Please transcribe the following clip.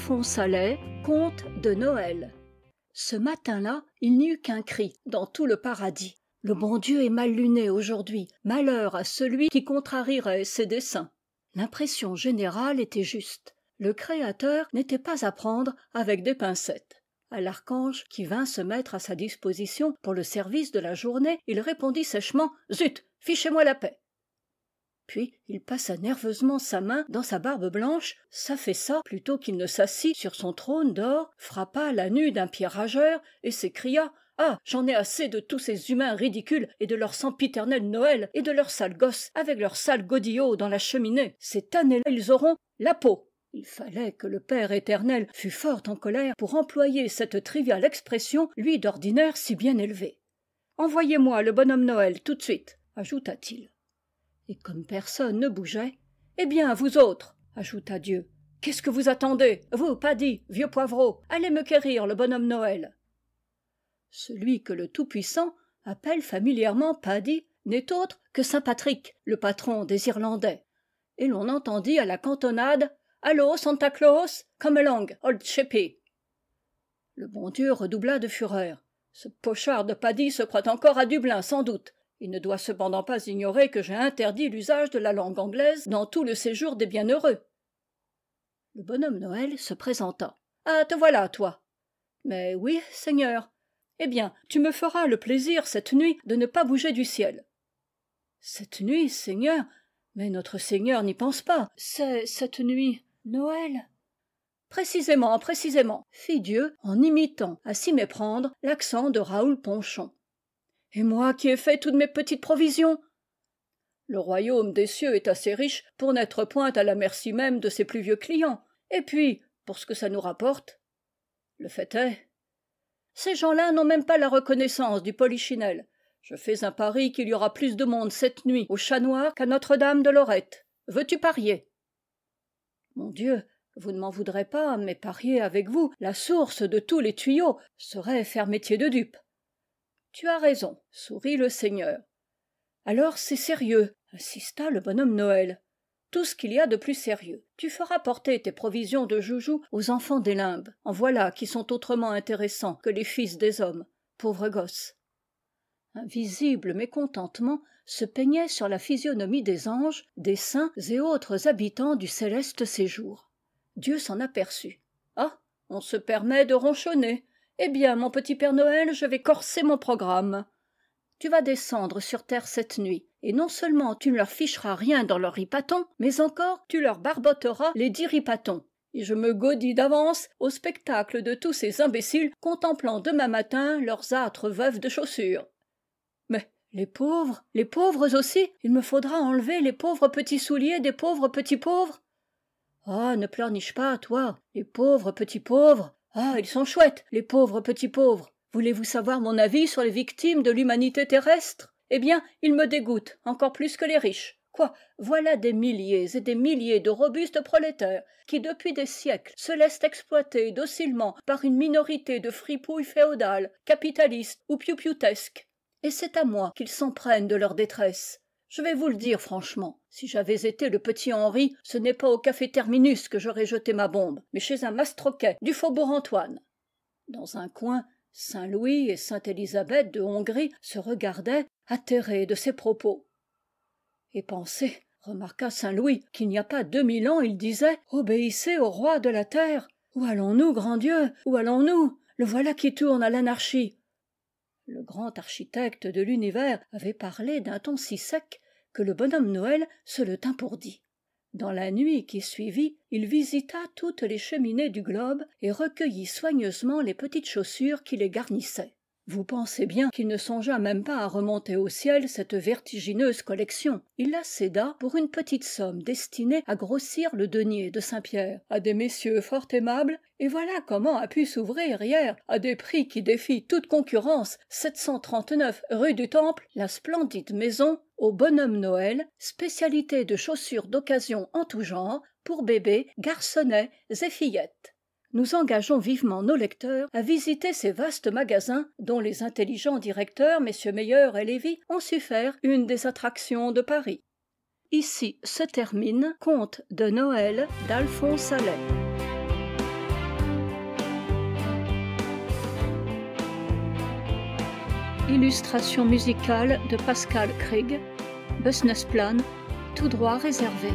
d'Alphonse Allais, conte de Noël. Ce matin-là, il n'y eut qu'un cri dans tout le paradis. Le bon Dieu est mal luné aujourd'hui, malheur à celui qui contrarierait ses desseins. L'impression générale était juste. Le Créateur n'était pas à prendre avec des pincettes. À l'archange qui vint se mettre à sa disposition pour le service de la journée, il répondit sèchement « Zut, fichez-moi la paix !» Puis il passa nerveusement sa main dans sa barbe blanche, s'affaissa plutôt qu'il ne s'assit sur son trône d'or, frappa la nuque d'un pied rageur et s'écria « Ah, j'en ai assez de tous ces humains ridicules et de leur sempiternel Noël et de leurs sales gosses avec leurs sales godillots dans la cheminée. Ces damnés-là, ils auront la peau !» Il fallait que le Père éternel fût fort en colère pour employer cette triviale expression, lui d'ordinaire si bien élevé. « Envoyez-moi le bonhomme Noël tout de suite !» ajouta-t-il. Et comme personne ne bougeait, « Eh bien, vous autres, ajouta Dieu, qu'est-ce que vous attendez, vous, Paddy, vieux poivreau, allez me quérir le bonhomme Noël. » Celui que le Tout-Puissant appelle familièrement Paddy n'est autre que saint Patrick, le patron des Irlandais. Et l'on entendit à la cantonade « Allô, Santa Claus, come along, old chippy !» Le bon Dieu redoubla de fureur. Ce pochard de Paddy se croit encore à Dublin, sans doute. Il ne doit cependant pas ignorer que j'ai interdit l'usage de la langue anglaise dans tout le séjour des bienheureux. Le bonhomme Noël se présenta. « Ah, te voilà, toi !»« Mais oui, Seigneur. »« Eh bien, tu me feras le plaisir cette nuit de ne pas bouger du ciel. »« Cette nuit, Seigneur ? Mais notre Seigneur n'y pense pas. C'est cette nuit, Noël. » « Précisément, précisément, fit Dieu en imitant, à s'y méprendre, l'accent de Raoul Ponchon. Et moi qui ai fait toutes mes petites provisions ? Le royaume des cieux est assez riche pour n'être point à la merci même de ses plus vieux clients. Et puis, pour ce que ça nous rapporte, le fait est, ces gens-là n'ont même pas la reconnaissance du polichinelle. Je fais un pari qu'il y aura plus de monde cette nuit au Chat Noir qu'à Notre-Dame de Lorette. Veux-tu parier ? Mon Dieu, vous ne m'en voudrez pas, mais parier avec vous, la source de tous les tuyaux, serait faire métier de dupe. Tu as raison, sourit le Seigneur. Alors c'est sérieux, insista le bonhomme Noël. Tout ce qu'il y a de plus sérieux. Tu feras porter tes provisions de joujoux aux enfants des limbes. En voilà qui sont autrement intéressants que les fils des hommes. Pauvres gosses. Un visible mécontentement se peignait sur la physionomie des anges, des saints et autres habitants du céleste séjour. Dieu s'en aperçut. Ah, on se permet de ronchonner. Eh bien, mon petit Père Noël, je vais corser mon programme. Tu vas descendre sur terre cette nuit, et non seulement tu ne leur ficheras rien dans leurs ripatons, mais encore tu leur barboteras les 10 ripatons. Et je me gaudis d'avance au spectacle de tous ces imbéciles contemplant demain matin leurs âtres veuves de chaussures. Mais les pauvres aussi, il me faudra enlever les pauvres petits souliers des pauvres petits pauvres. Ah, ne pleurniche pas, toi, les pauvres petits pauvres. Ah, ils sont chouettes, les pauvres petits pauvres. Voulez-vous savoir mon avis sur les victimes de l'humanité terrestre ? Eh bien, ils me dégoûtent, encore plus que les riches. Quoi, voilà des milliers et des milliers de robustes prolétaires qui, depuis des siècles, se laissent exploiter docilement par une minorité de fripouilles féodales, capitalistes ou piou-pioutesques. Et c'est à moi qu'ils s'en prennent de leur détresse. Je vais vous le dire franchement, si j'avais été le petit Henri, ce n'est pas au café Terminus que j'aurais jeté ma bombe, mais chez un mastroquet du faubourg Antoine. Dans un coin, Saint Louis et Sainte Élisabeth de Hongrie se regardaient, atterrés de ces propos. Et pensez, remarqua Saint Louis, qu'il n'y a pas 2000 ans, il disait « Obéissez au roi de la terre ». Où allons-nous, grand Dieu ? Où allons-nous ? Le voilà qui tourne à l'anarchie. Le grand architecte de l'univers avait parlé d'un ton si sec que le bonhomme Noël se le tint pour dit. Dans la nuit qui suivit, il visita toutes les cheminées du globe et recueillit soigneusement les petites chaussures qui les garnissaient. Vous pensez bien qu'il ne songea même pas à remonter au ciel cette vertigineuse collection. Il la céda pour une petite somme destinée à grossir le denier de Saint-Pierre à des messieurs fort aimables, et voilà comment a pu s'ouvrir hier, à des prix qui défient toute concurrence, 739 rue du Temple, la splendide maison au bonhomme Noël, spécialité de chaussures d'occasion en tout genre, pour bébés, garçonnets et fillettes. Nous engageons vivement nos lecteurs à visiter ces vastes magasins dont les intelligents directeurs, messieurs Meyer et Lévy, ont su faire une des attractions de Paris. Ici se termine Conte de Noël d'Alphonse Allais. Illustration musicale de Pascal Krieg. Businessplan, tout droit réservé.